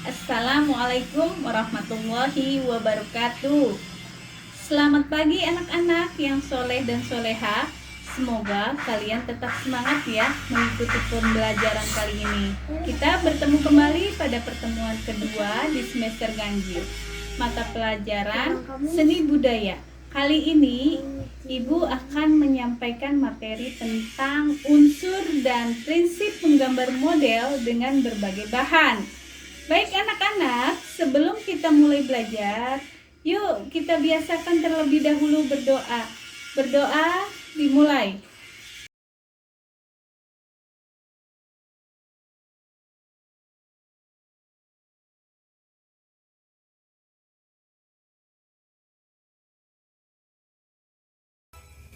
Assalamualaikum warahmatullahi wabarakatuh. Selamat pagi anak-anak yang soleh dan soleha. Semoga kalian tetap semangat ya mengikuti pembelajaran kali ini. Kita bertemu kembali pada pertemuan kedua di semester ganjil, mata pelajaran seni budaya. Kali ini Ibu akan menyampaikan materi tentang unsur dan prinsip menggambar model dengan berbagai bahan. Baik anak-anak, sebelum kita mulai belajar, yuk kita biasakan terlebih dahulu berdoa. Berdoa dimulai.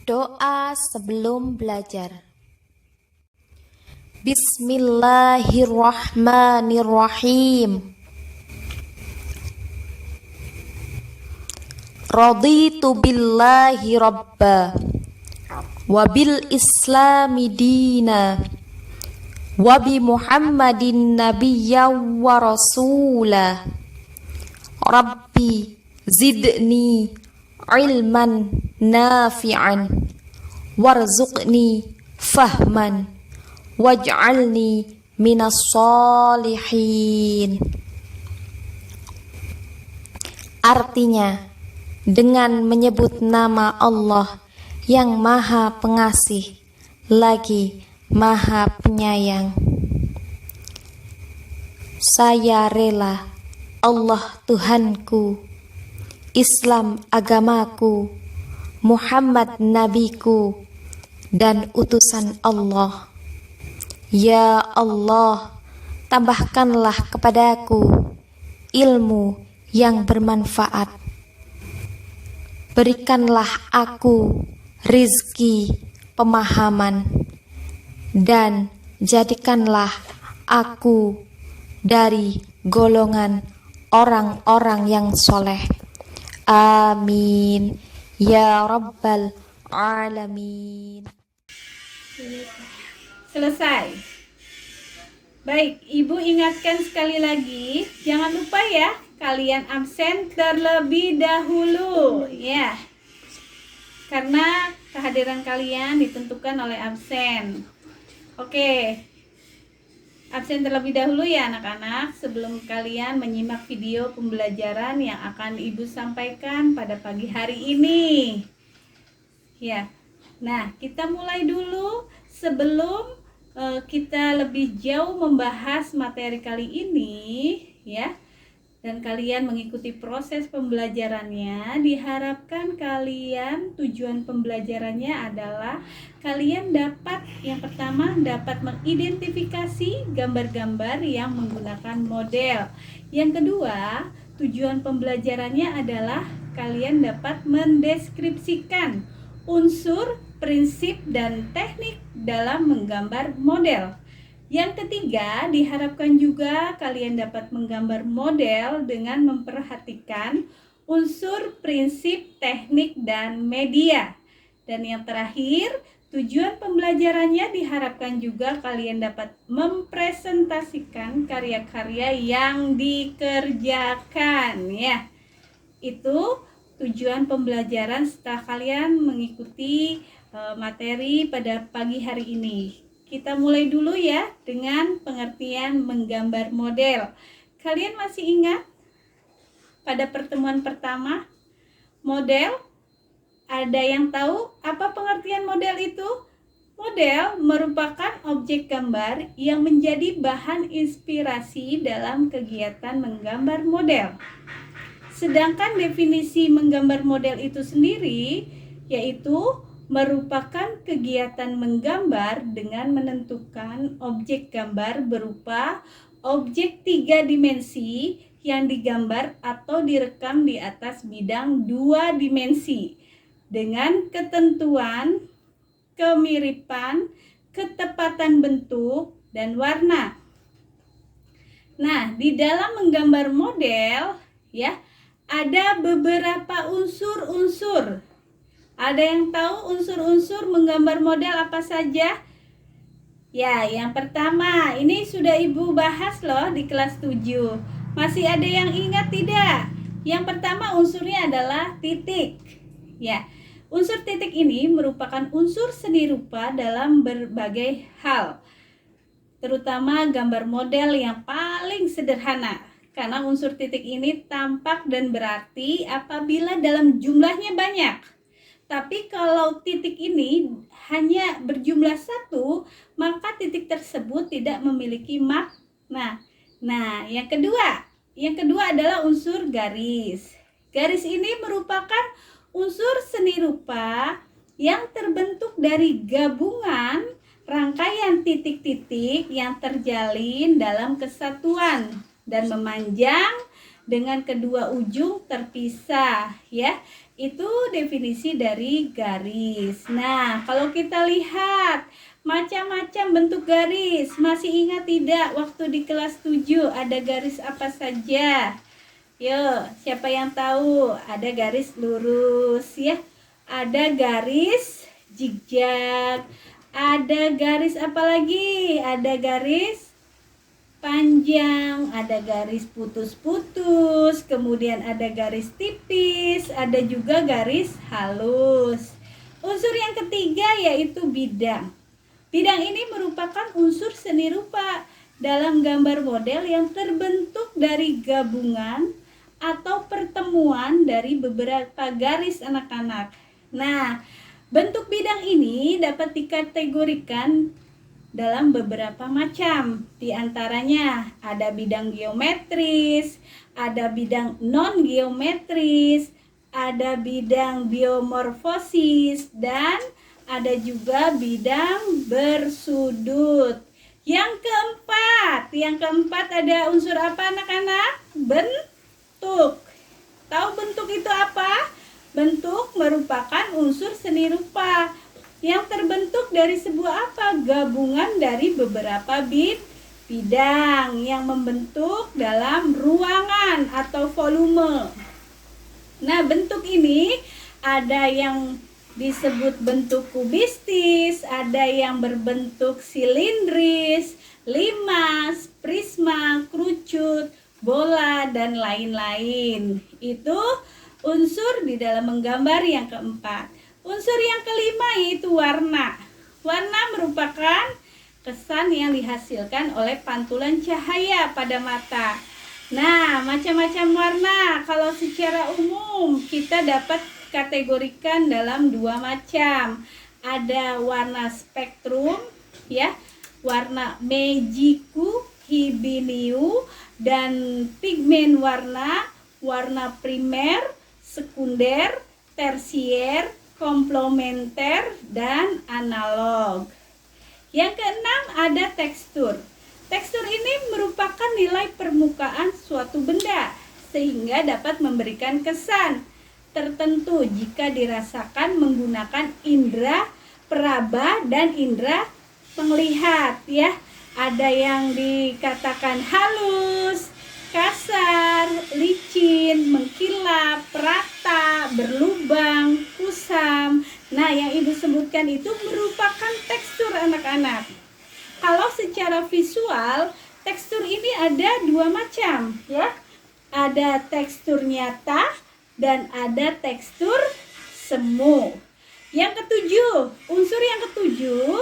Doa sebelum belajar. Bismillahirrahmanirrahim. Raditu billahi rabba wa bil islami dina wa bi Muhammadin nabiyya wa rasula. Rabbi zidni ilman nafi'an warzuqni fahman waj'alni minas solihin. Artinya, dengan menyebut nama Allah yang Maha Pengasih lagi Maha Penyayang, saya rela Allah Tuhanku, Islam agamaku, Muhammad nabiku, dan utusan Allah. Ya Allah, tambahkanlah kepadaku ilmu yang bermanfaat. Berikanlah aku rizki pemahaman, dan jadikanlah aku dari golongan orang-orang yang soleh. Amin ya rabbal alamin. Selesai. Baik, Ibu ingatkan sekali lagi, jangan lupa ya, kalian absen terlebih dahulu ya. Karena kehadiran kalian ditentukan oleh absen. Oke. Absen terlebih dahulu ya anak-anak sebelum kalian menyimak video pembelajaran yang akan Ibu sampaikan pada pagi hari ini. Ya. Nah, kita mulai dulu sebelum kita lebih jauh membahas materi kali ini ya. Dan kalian mengikuti proses pembelajarannya, diharapkan kalian tujuan pembelajarannya adalah kalian dapat, yang pertama dapat mengidentifikasi gambar-gambar yang menggunakan model. Yang kedua, tujuan pembelajarannya adalah kalian dapat mendeskripsikan unsur, prinsip, dan teknik dalam menggambar model. Yang ketiga, diharapkan juga kalian dapat menggambar model dengan memperhatikan unsur, prinsip, teknik, dan media. Dan yang terakhir, tujuan pembelajarannya diharapkan juga kalian dapat mempresentasikan karya-karya yang dikerjakan ya. Itu tujuan pembelajaran setelah kalian mengikuti materi pada pagi hari ini. Kita mulai dulu ya dengan pengertian menggambar model. Kalian masih ingat pada pertemuan pertama model? Ada yang tahu apa pengertian model itu? Model merupakan objek gambar yang menjadi bahan inspirasi dalam kegiatan menggambar model. Sedangkan definisi menggambar model itu sendiri yaitu merupakan kegiatan menggambar dengan menentukan objek gambar berupa objek 3 dimensi yang digambar atau direkam di atas bidang 2 dimensi dengan ketentuan, kemiripan, ketepatan bentuk, dan warna. Nah, di dalam menggambar model ya, ada beberapa unsur-unsur. Ada yang tahu unsur-unsur menggambar model apa saja? Ya, yang pertama, ini sudah Ibu bahas loh di kelas 7. Masih ada yang ingat tidak? Yang pertama unsurnya adalah titik. Ya, unsur titik ini merupakan unsur seni rupa dalam berbagai hal, terutama gambar model yang paling sederhana. Karena unsur titik ini tampak dan berarti apabila dalam jumlahnya banyak. Tapi kalau titik ini hanya berjumlah satu, maka titik tersebut tidak memiliki makna. Nah, yang kedua adalah unsur garis. Garis ini merupakan unsur seni rupa yang terbentuk dari gabungan rangkaian titik-titik yang terjalin dalam kesatuan dan memanjang dengan kedua ujung terpisah, ya. Itu definisi dari garis. Nah, kalau kita lihat macam-macam bentuk garis, masih ingat tidak waktu di kelas 7 ada garis apa saja? Yuk, siapa yang tahu? Ada garis lurus ya. Ada garis zigzag. Ada garis apa lagi? Ada garis panjang, ada garis putus-putus, kemudian ada garis tipis, ada juga garis halus. Unsur yang ketiga yaitu bidang. Bidang ini merupakan unsur seni rupa dalam gambar model yang terbentuk dari gabungan atau pertemuan dari beberapa garis anak-anak. Nah, bentuk bidang ini dapat dikategorikan dalam beberapa macam. Di antaranya ada bidang geometris, ada bidang non-geometris, ada bidang biomorfosis, dan ada juga bidang bersudut. Yang keempat ada unsur apa anak-anak? Bentuk. Tahu bentuk itu apa? Bentuk merupakan unsur seni rupa yang terbentuk dari sebuah apa? Gabungan dari beberapa bidang yang membentuk dalam ruangan atau volume. Nah, bentuk ini ada yang disebut bentuk kubistis, ada yang berbentuk silindris, limas, prisma, kerucut, bola, dan lain-lain. Itu unsur di dalam menggambar yang keempat. Unsur yang kelima yaitu warna. Warna merupakan kesan yang dihasilkan oleh pantulan cahaya pada mata. Nah, macam-macam warna kalau secara umum kita dapat kategorikan dalam dua macam. Ada warna spektrum, ya, warna Meiji-ku, Hibiniu, dan pigmen warna primer, sekunder, tersier, komplementer, dan analog. Yang keenam ada tekstur. Tekstur ini merupakan nilai permukaan suatu benda sehingga dapat memberikan kesan tertentu jika dirasakan menggunakan indera peraba dan indera penglihat, ya. Ada yang dikatakan halus, kasar, licin, mengkilap, rata, berlubang, kusam. Nah, yang Ibu sebutkan itu merupakan tekstur anak-anak. Kalau secara visual, tekstur ini ada dua macam, ya. Ada tekstur nyata dan ada tekstur semu. Yang ketujuh, unsur yang ketujuh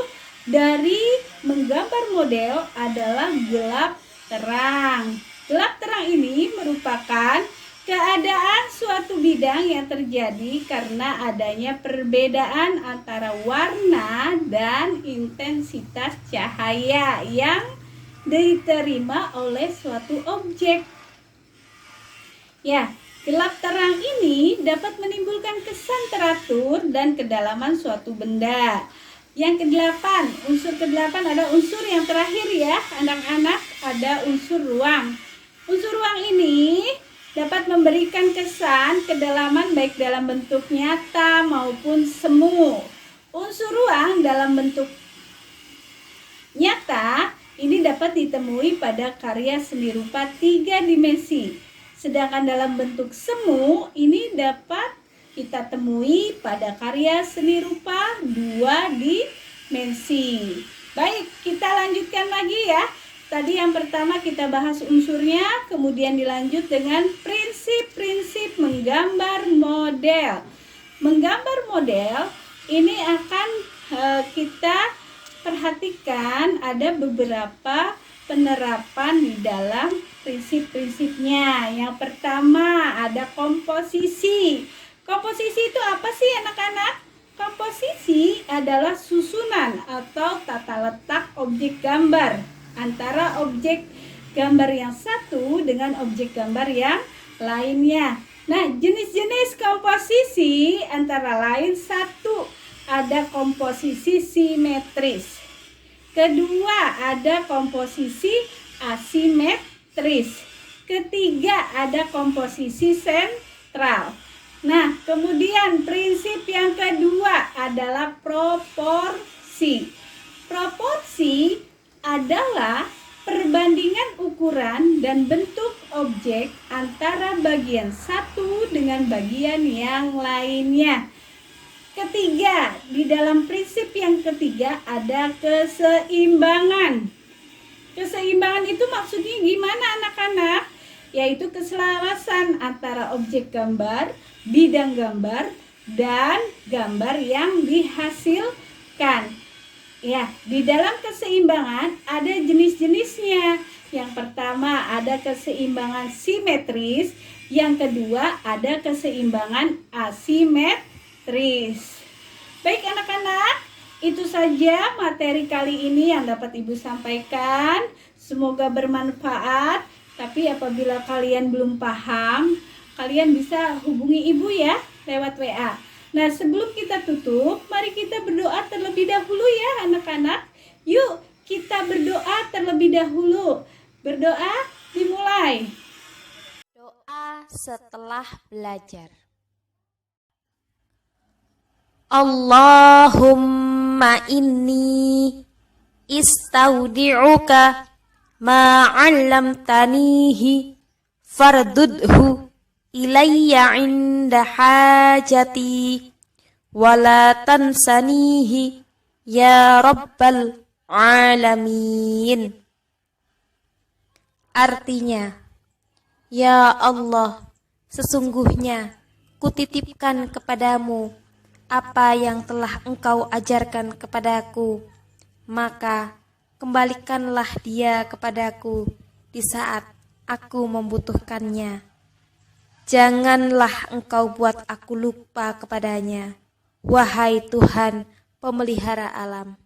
dari menggambar model adalah gelap terang. Gelap terang ini merupakan keadaan suatu bidang yang terjadi karena adanya perbedaan antara warna dan intensitas cahaya yang diterima oleh suatu objek. Ya, gelap terang ini dapat menimbulkan kesan teratur dan kedalaman suatu benda. Yang kedelapan, unsur kedelapan ada unsur yang terakhir ya, anak-anak, ada unsur ruang. Unsur ruang ini dapat memberikan kesan kedalaman baik dalam bentuk nyata maupun semu. Unsur ruang dalam bentuk nyata ini dapat ditemui pada karya seni rupa 3 dimensi. Sedangkan dalam bentuk semu ini dapat kita temui pada karya seni rupa 2 dimensi. Baik, kita lanjutkan lagi ya. Tadi yang pertama kita bahas unsurnya, kemudian dilanjut dengan prinsip-prinsip menggambar model. Menggambar model ini akan kita perhatikan ada beberapa penerapan di dalam prinsip-prinsipnya. Yang pertama ada komposisi. Komposisi itu apa sih anak-anak? Komposisi adalah susunan atau tata letak objek gambar antara objek gambar yang satu dengan objek gambar yang lainnya. Nah, jenis-jenis komposisi antara lain satu, ada komposisi simetris. Kedua, ada komposisi asimetris. Ketiga, ada komposisi sentral. Nah, kemudian prinsip yang kedua adalah proporsi. Proporsi adalah perbandingan ukuran dan bentuk objek antara bagian satu dengan bagian yang lainnya. Ketiga, di dalam prinsip yang ketiga ada keseimbangan. Keseimbangan itu maksudnya gimana anak-anak? Yaitu keselarasan antara objek gambar, bidang gambar, dan gambar yang dihasilkan. Ya, di dalam keseimbangan ada jenis-jenisnya. Yang pertama ada keseimbangan simetris, yang kedua ada keseimbangan asimetris. Baik anak-anak, itu saja materi kali ini yang dapat Ibu sampaikan. Semoga bermanfaat. Tapi apabila kalian belum paham, kalian bisa hubungi Ibu ya lewat WA. Nah, sebelum kita tutup, mari kita berdoa terlebih dahulu ya anak-anak. Yuk, kita berdoa terlebih dahulu. Berdoa dimulai. Doa setelah belajar. Allahumma inni istaudi'uka ma 'allamtanihi fardudhu ilayya 'inda hajati wala tansanihi ya rabbal alamin. Artinya, ya Allah, sesungguhnya kutitipkan kepadamu apa yang telah Engkau ajarkan kepadaku, maka kembalikanlah dia kepadaku di saat aku membutuhkannya. Janganlah Engkau buat aku lupa kepadanya, wahai Tuhan pemelihara alam.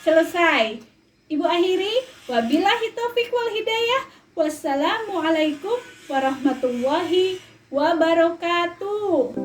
Selesai. Ibu akhiri, wabillahi taufiq wal hidayah. Wassalamualaikum warahmatullahi wabarakatuh.